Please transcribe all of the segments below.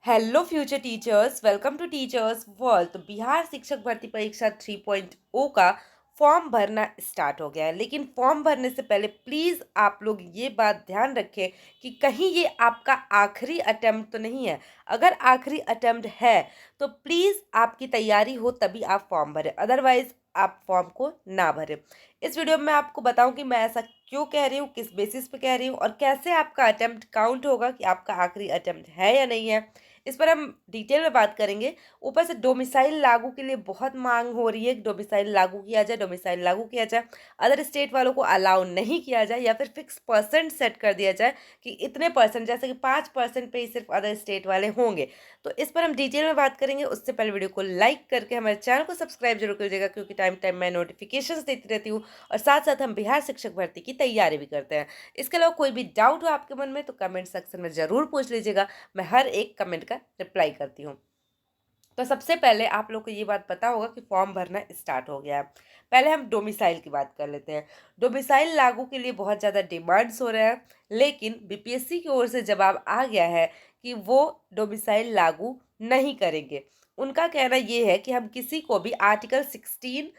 Hello future teachers, welcome to teachers world. तो बिहार शिक्षक भर्ती परीक्षा 3.0 का फॉर्म भरना स्टार्ट हो गया है। लेकिन फॉर्म भरने से पहले प्लीज़ आप लोग ये बात ध्यान रखें कि कहीं ये आपका आखिरी अटेम्प्ट तो नहीं है। अगर आखिरी अटेम्प्ट है तो प्लीज़ आपकी तैयारी हो तभी आप फॉर्म भरें, अदरवाइज आप फॉर्म को ना भरें। इस वीडियो में मैं आपको बताऊं कि मैं ऐसा क्यों कह रही हूँ, किस बेसिस पे कह रही हूँ और कैसे आपका अटेम्प्ट काउंट होगा कि आपका आखिरी अटेम्प्ट है या नहीं है। इस पर हम डिटेल में बात करेंगे। ऊपर से डोमिसाइल लागू के लिए बहुत मांग हो रही है कि डोमिसाइल लागू किया जाए, डोमिसाइल लागू किया जाए, अदर स्टेट वालों को अलाउ नहीं किया जाए या फिर फिक्स परसेंट सेट कर दिया जाए कि इतने परसेंट, जैसे कि 5% पे ही सिर्फ अदर स्टेट वाले होंगे। तो इस पर हम डिटेल में बात करेंगे। उससे पहले वीडियो को लाइक करके हमारे चैनल को सब्सक्राइब जरूर कीजिएगा, क्योंकि टाइम टाइम मैं नोटिफिकेशन देती रहती हूँ और साथ साथ हम बिहार शिक्षक भर्ती की तैयारी भी करते हैं। इसके अलावा कोई भी डाउट हो आपके मन में तो कमेंट सेक्शन में ज़रूर पूछ लीजिएगा, मैं हर एक कमेंट का रिप्लाई करती हूँ। तो सबसे पहले आप लोग को ये बात पता होगा कि फॉर्म भरना स्टार्ट हो गया है। पहले हम डोमिसाइल की बात कर लेते हैं। डोमिसाइल लागू के लिए बहुत ज़्यादा डिमांड्स हो रहा है, लेकिन बीपीएससी की ओर से जवाब आ गया है कि वो डोमिसाइल लागू नहीं करेंगे। उनका कहना ये है कि हम किसी को भी आर्टिकल 16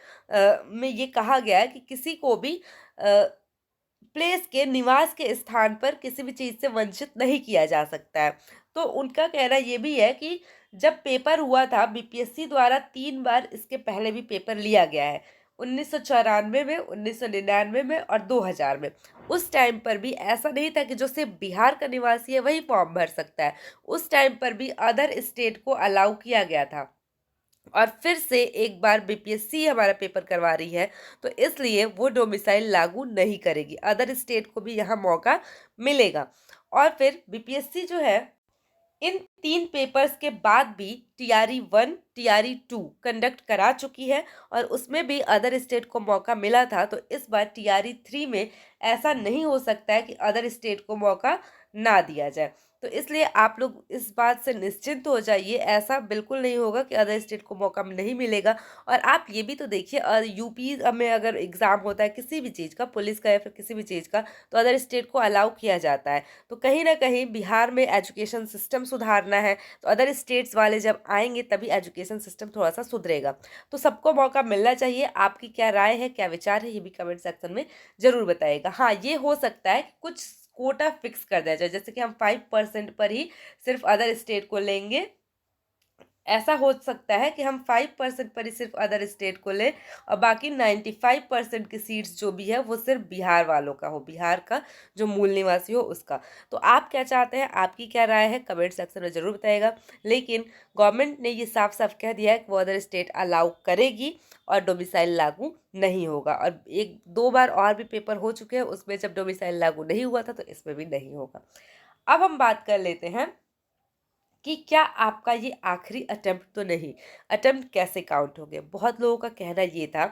में ये कहा गया है कि किसी को भी प्लेस के निवास के स्थान पर किसी भी चीज़ से वंचित नहीं किया जा सकता है। तो उनका कहना ये भी है कि जब पेपर हुआ था बीपीएससी द्वारा 3 बार इसके पहले भी पेपर लिया गया है, 1994 में, 1999 में और 2000 में। उस टाइम पर भी ऐसा नहीं था कि जो सिर्फ बिहार का निवासी है वही फॉर्म भर सकता है। उस टाइम पर भी अदर स्टेट को अलाउ किया गया था। और फिर से एक बार बीपीएससी हमारा पेपर करवा रही है, तो इसलिए वो डोमिसाइल लागू नहीं करेगी, अदर स्टेट को भी यहाँ मौका मिलेगा। और फिर बीपीएससी जो है इन 3 पेपर्स के बाद भी टीआरई 1 टीआरई 2 कंडक्ट करा चुकी है और उसमें भी अदर स्टेट को मौका मिला था। तो इस बार टीआरई 3 में ऐसा नहीं हो सकता है कि अदर स्टेट को मौका ना दिया जाए। तो इसलिए आप लोग इस बात से निश्चिंत हो जाइए, ऐसा बिल्कुल नहीं होगा कि अदर स्टेट को मौका नहीं मिलेगा। और आप ये भी तो देखिए, यूपी में अगर एग्ज़ाम होता है किसी भी चीज़ का, पुलिस का या फिर किसी भी चीज़ का, तो अदर स्टेट को अलाउ किया जाता है। तो कहीं ना कहीं बिहार में एजुकेशन सिस्टम सुधारना है, तो अदर स्टेट्स वाले जब आएंगे तभी एजुकेशन सिस्टम थोड़ा सा सुधरेगा। तो सबको मौका मिलना चाहिए। आपकी क्या राय है, क्या विचार है, ये भी कमेंट सेक्शन में ज़रूर बताइएगा। हाँ, ये हो सकता है कि कुछ कोटा फिक्स कर दिया जाए, जैसे कि हम 5% पर ही सिर्फ अदर स्टेट को लेंगे। ऐसा हो सकता है कि हम 5% पर ही सिर्फ अदर स्टेट को लें और बाकी 95% की सीट्स जो भी है वो सिर्फ बिहार वालों का हो, बिहार का जो मूल निवासी हो उसका। तो आप क्या चाहते हैं, आपकी क्या राय है, कमेंट सेक्शन में ज़रूर बताइएगा। लेकिन गवर्नमेंट ने ये साफ साफ कह दिया है कि वो अदर स्टेट अलाउ करेगी और डोमिसाइल लागू नहीं होगा। और 1-2 बार और भी पेपर हो चुके हैं, उसमें जब डोमिसाइल लागू नहीं हुआ था तो इसमें भी नहीं होगा। अब हम बात कर लेते हैं कि क्या आपका ये आखिरी अटेम्प्ट तो नहीं। अटेम्प्ट कैसे काउंट होंगे? बहुत लोगों का कहना ये था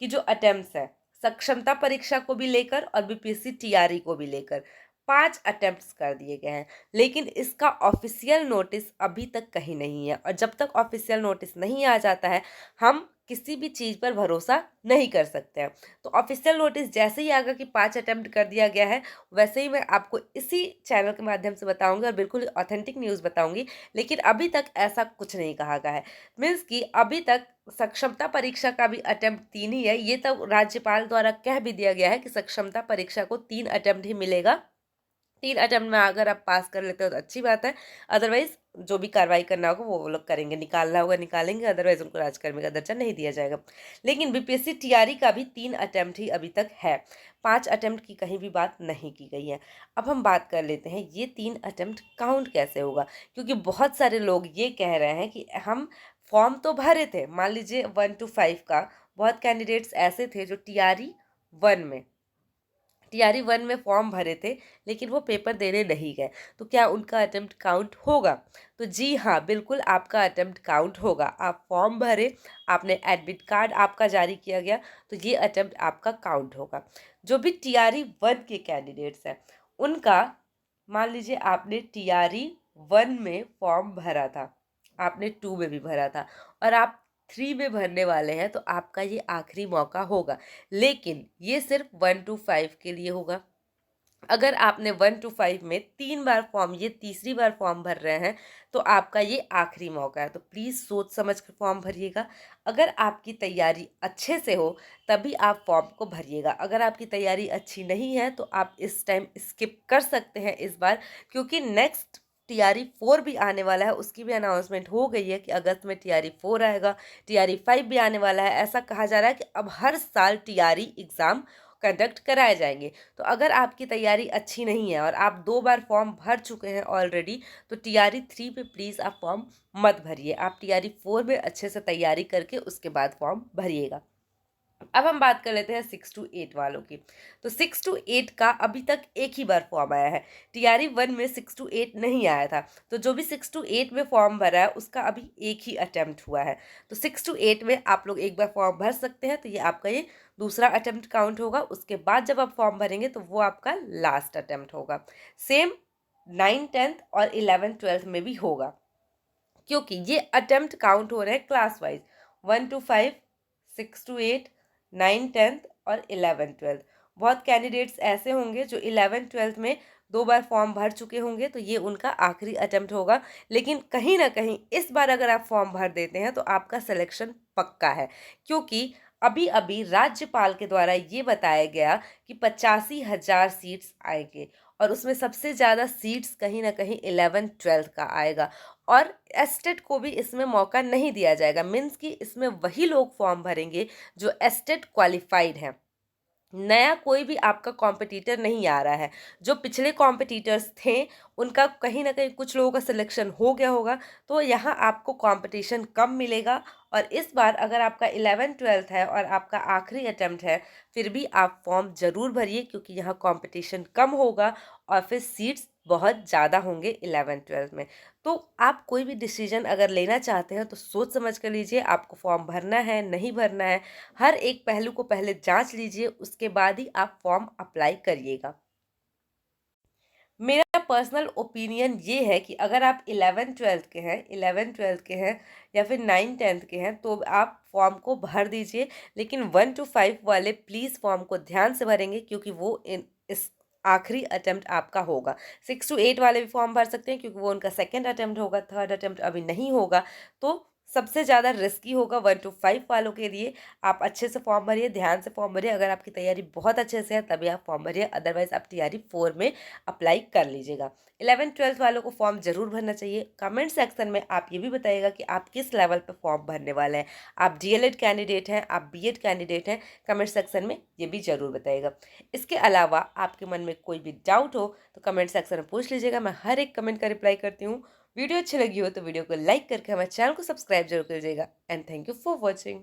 कि जो अटेम्प्ट्स है सक्षमता परीक्षा को भी लेकर और बीपीएससी टीआरई को भी लेकर 5 अटेम्प्ट्स कर दिए गए हैं, लेकिन इसका ऑफिशियल नोटिस अभी तक कहीं नहीं है। और जब तक ऑफिशियल नोटिस नहीं आ जाता है हम किसी भी चीज़ पर भरोसा नहीं कर सकते हैं। तो ऑफिशियल नोटिस जैसे ही आएगा कि 5 अटेम्प्ट कर दिया गया है, वैसे ही मैं आपको इसी चैनल के माध्यम से बताऊंगी और बिल्कुल ऑथेंटिक न्यूज़ बताऊंगी। लेकिन अभी तक ऐसा कुछ नहीं कहा गया है, मीन्स कि अभी तक सक्षमता परीक्षा का भी अटेम्प्ट 3 ही है। ये तो राज्यपाल द्वारा कह भी दिया गया है कि सक्षमता परीक्षा को 3 अटेम्प्ट ही मिलेगा। 3 अटेम्प्ट में अगर आप पास कर लेते हो तो अच्छी बात है, अदरवाइज जो भी कार्रवाई करना होगा वो लोग करेंगे, निकालना होगा निकालेंगे, अदरवाइज उनको राजकर्मी का दर्जा नहीं दिया जाएगा। लेकिन बीपीएससी टीआरई का भी 3 अटेम्प्ट ही अभी तक है, 5 अटेम्प्ट की कहीं भी बात नहीं की गई है। अब हम बात कर लेते हैं ये 3 अटेम्प्ट काउंट कैसे होगा, क्योंकि बहुत सारे लोग ये कह रहे हैं कि हम फॉर्म तो भरे थे, मान लीजिए 1 to 5 का, बहुत कैंडिडेट्स ऐसे थे जो टीआरई 1 में फॉर्म भरे थे लेकिन वो पेपर देने नहीं गए। तो क्या उनका अटेम्प्ट काउंट होगा? तो जी हाँ, बिल्कुल आपका अटेम्प्ट काउंट होगा। आप फॉर्म भरे, आपने एडमिट कार्ड आपका जारी किया गया, तो ये अटेम्प्ट आपका काउंट होगा। जो भी टीआरई 1 के कैंडिडेट्स हैं उनका, मान लीजिए आपने टीआरई 1 में फॉर्म भरा था, आपने 2 में भी भरा था और आप 3 में भरने वाले हैं, तो आपका ये आखिरी मौका होगा। लेकिन ये सिर्फ 1 to 5 के लिए होगा। अगर आपने 1 to 5 में 3 बार फॉर्म, ये तीसरी बार फॉर्म भर रहे हैं, तो आपका ये आखिरी मौका है। तो प्लीज़ सोच समझ कर फॉर्म भरिएगा। अगर आपकी तैयारी अच्छे से हो तभी आप फॉर्म को भरिएगा। अगर आपकी तैयारी अच्छी नहीं है तो आप इस टाइम स्किप कर सकते हैं इस बार, क्योंकि नेक्स्ट टीआरई 4 भी आने वाला है। उसकी भी अनाउंसमेंट हो गई है कि अगस्त में टीआरई 4 आएगा, टीआरई 5 भी आने वाला है। ऐसा कहा जा रहा है कि अब हर साल टीआरई एग्ज़ाम कंडक्ट कराए जाएंगे। तो अगर आपकी तैयारी अच्छी नहीं है और आप 2 बार फॉर्म भर चुके हैं ऑलरेडी, तो टीआरई 3 पे प्लीज़ आप फॉर्म मत भरिए। आप टीआरई 4 में अच्छे से तैयारी करके उसके बाद फॉर्म भरिएगा। अब हम बात कर लेते हैं 6 to 8 वालों की। तो 6 to 8 का अभी तक एक ही बार फॉर्म आया है। टीआरई 1 में 6 to 8 नहीं आया था। तो जो भी 6 to 8 में फॉर्म भरा है उसका अभी एक ही अटेम्प्ट हुआ है। तो 6 to 8 में आप लोग एक बार फॉर्म भर सकते हैं। तो ये आपका ये दूसरा अटेम्प्ट काउंट होगा। उसके बाद जब आप फॉर्म भरेंगे तो वो आपका लास्ट अटेम्प्ट होगा। सेम 9, 10th और 11, 12th में भी होगा, क्योंकि ये अटेम्प्ट काउंट हो रहे हैं class wise. 1 to 5, 6 to 8, 9, 10th और 11, 12th। बहुत कैंडिडेट्स ऐसे होंगे जो 11, 12th में 2 बार फॉर्म भर चुके होंगे, तो ये उनका आखिरी अटेम्प्ट होगा। लेकिन कहीं ना कहीं इस बार अगर आप फॉर्म भर देते हैं तो आपका सिलेक्शन पक्का है, क्योंकि अभी अभी राज्यपाल के द्वारा ये बताया गया कि 85,000 सीट्स आएंगे, और उसमें सबसे ज़्यादा सीट्स कहीं ना कहीं 11, 12th का आएगा। और एस्टेट को भी इसमें मौका नहीं दिया जाएगा। मीन्स कि इसमें वही लोग फॉर्म भरेंगे जो एस्टेट क्वालिफाइड हैं। नया कोई भी आपका कॉम्पिटिटर नहीं आ रहा है। जो पिछले कॉम्पिटिटर्स थे उनका कहीं ना कहीं कुछ लोगों का सिलेक्शन हो गया होगा, तो यहाँ आपको कंपटीशन कम मिलेगा। और इस बार अगर आपका 11, 12th है और आपका आखिरी अटेम्प्ट है, फिर भी आप फॉर्म ज़रूर भरिए, क्योंकि यहाँ कंपटीशन कम होगा और फिर सीट्स बहुत ज़्यादा होंगे 11, 12th में। तो आप कोई भी डिसीजन अगर लेना चाहते हैं तो सोच समझ कर लीजिए, आपको फॉर्म भरना है नहीं भरना है। हर एक पहलू को पहले जांच लीजिए, उसके बाद ही आप फॉर्म अप्लाई करिएगा। मेरा पर्सनल ओपिनियन ये है कि अगर आप 11, 12th के हैं, 11, 12th के हैं या फिर 9, 10th के हैं, तो आप फॉर्म को भर दीजिए। लेकिन 1 to 5 वाले प्लीज़ फॉर्म को ध्यान से भरेंगे, क्योंकि वो इस आखिरी अटेम्प्ट आपका होगा। 6 to 8 वाले भी फॉर्म भर सकते हैं, क्योंकि वो उनका सेकेंड अटेम्प्ट होगा, थर्ड अटेम्प्ट अभी नहीं होगा। तो सबसे ज़्यादा रिस्की होगा 1 to 5 वालों के लिए। आप अच्छे से फॉर्म भरिए, ध्यान से फॉर्म भरिए। अगर आपकी तैयारी बहुत अच्छे से है तभी आप फॉर्म भरिए, अदरवाइज आप टीआरई 4 में अप्लाई कर लीजिएगा। 11, 12th वालों को फॉर्म जरूर भरना चाहिए। कमेंट सेक्शन में आप ये भी बताइएगा कि आप किस लेवल पे फॉर्म भरने वाले हैं। आप डीएलएड कैंडिडेट हैं, आप बीएड कैंडिडेट हैं, कमेंट सेक्शन में ये भी जरूर बताइएगा। इसके अलावा आपके मन में कोई भी डाउट हो तो कमेंट सेक्शन में पूछ लीजिएगा, मैं हर एक कमेंट का रिप्लाई करती हूँ। वीडियो अच्छी लगी हो तो वीडियो को लाइक करके हमारे चैनल को सब्सक्राइब जरूर कीजिएगा। And thank you for watching.